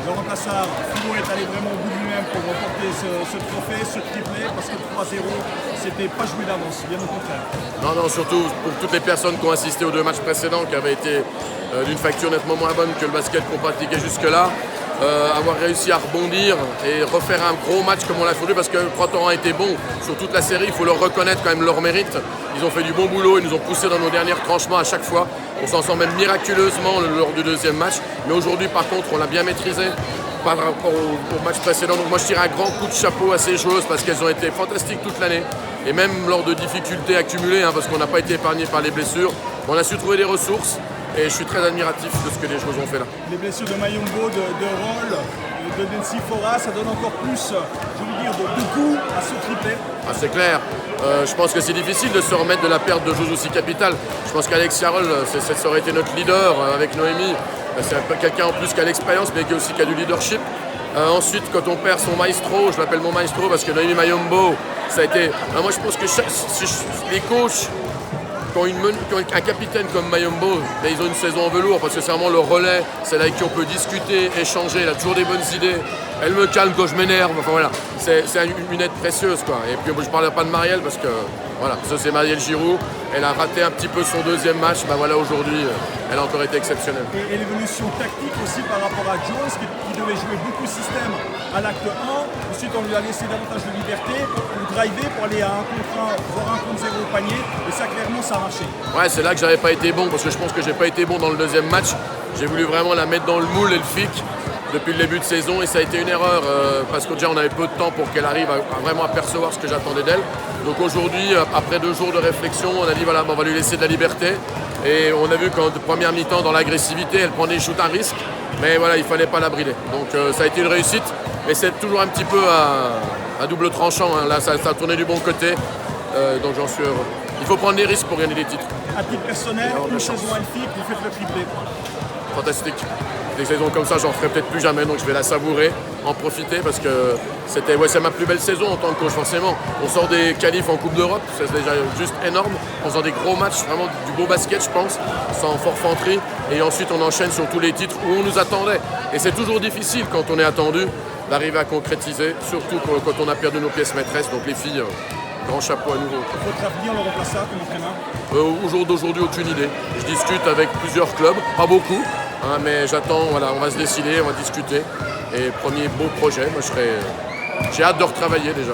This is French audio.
Laurent Cassard, Philo est allé vraiment au bout de lui-même pour remporter ce trophée, ce triplé, parce que 3-0, c'était pas joué d'avance, bien au contraire. Non, surtout pour toutes les personnes qui ont assisté aux 2 matchs précédents, qui avaient été d'une facture nettement moins bonne que le basket qu'on pratiquait jusque-là. Avoir réussi à rebondir et refaire un gros match comme on l'a fait, parce que le Croton a été bon sur toute la série, il faut leur reconnaître quand même leur mérite. Ils ont fait du bon boulot, ils nous ont poussé dans nos derniers tranchements à chaque fois. On s'en sort même miraculeusement lors du 2e match, mais aujourd'hui par contre on l'a bien maîtrisé par rapport au match précédent. Donc moi je tire un grand coup de chapeau à ces joueuses parce qu'elles ont été fantastiques toute l'année et même lors de difficultés accumulées, parce qu'on n'a pas été épargné par les blessures, on a su trouver des ressources. Et je suis très admiratif de ce que les joueurs ont fait là. Les blessures de Mayombo, de Roll, de Nancy Fora, ça donne encore plus, je veux dire, de goût à ce triplé. Ah, c'est clair. Je pense que c'est difficile de se remettre de la perte de joueurs aussi capitales. Je pense qu'Alexia Roll, ça aurait été notre leader avec Noémie. C'est quelqu'un en plus qui a l'expérience, mais qui a du leadership. Ensuite, quand on perd son maestro, je l'appelle mon maestro parce que Noémie Mayombo, ça a été... moi, je pense que les coachs, quand un capitaine comme Mayombo, ils ont une saison en velours parce que c'est vraiment le relais, c'est là avec qui on peut discuter, échanger, elle a toujours des bonnes idées, elle me calme quand je m'énerve, enfin voilà, c'est une aide précieuse quoi. Et puis je ne parle pas de Marielle parce que voilà, ça c'est Marielle Giroud, elle a raté un petit peu son 2e match, voilà aujourd'hui elle a encore été exceptionnelle. Et l'évolution tactique aussi par rapport à Jones qui devait jouer beaucoup système à l'acte 1, ensuite on lui a laissé davantage de liberté pour driver, pour aller à 1 contre 1, voire 1 contre 0 au panier, et ça clairement ça a marché. Ouais, c'est là que j'avais pas été bon, parce que je pense que j'ai pas été bon dans le 2e match. J'ai voulu vraiment la mettre dans le moule et le FIC depuis le début de saison, et ça a été une erreur, parce que déjà on avait peu de temps pour qu'elle arrive à vraiment apercevoir ce que j'attendais d'elle. Donc aujourd'hui, après 2 jours de réflexion, on a dit voilà, on va lui laisser de la liberté, et on a vu qu'en première mi-temps, dans l'agressivité, elle prenait des shoots à risque, mais voilà, il fallait pas la brider. Donc ça a été une réussite, mais c'est toujours un petit peu à double tranchant, hein. Là ça a tourné du bon côté, donc j'en suis heureux. Il faut prendre des risques pour gagner des titres. À titre personnel, une saison LFIC, vous faites le triplé. Fantastique. Des saisons comme ça, j'en ferai peut-être plus jamais, donc je vais la savourer, en profiter, parce que c'est ma plus belle saison en tant que coach, forcément. On sort des qualifs en Coupe d'Europe, c'est déjà juste énorme, en faisant des gros matchs, vraiment du beau basket, je pense, sans forfanterie, et ensuite on enchaîne sur tous les titres où on nous attendait. Et c'est toujours difficile quand on est attendu d'arriver à concrétiser, surtout quand on a perdu nos pièces maîtresses, donc les filles... Grand chapeau à nouveau. Votre avenir, Laurent Cassard, comme entraîneur? Au jour d'aujourd'hui, aucune idée. Je discute avec plusieurs clubs, pas beaucoup, mais j'attends, voilà, on va se décider, on va discuter. Et premier beau projet, moi j'ai hâte de retravailler déjà.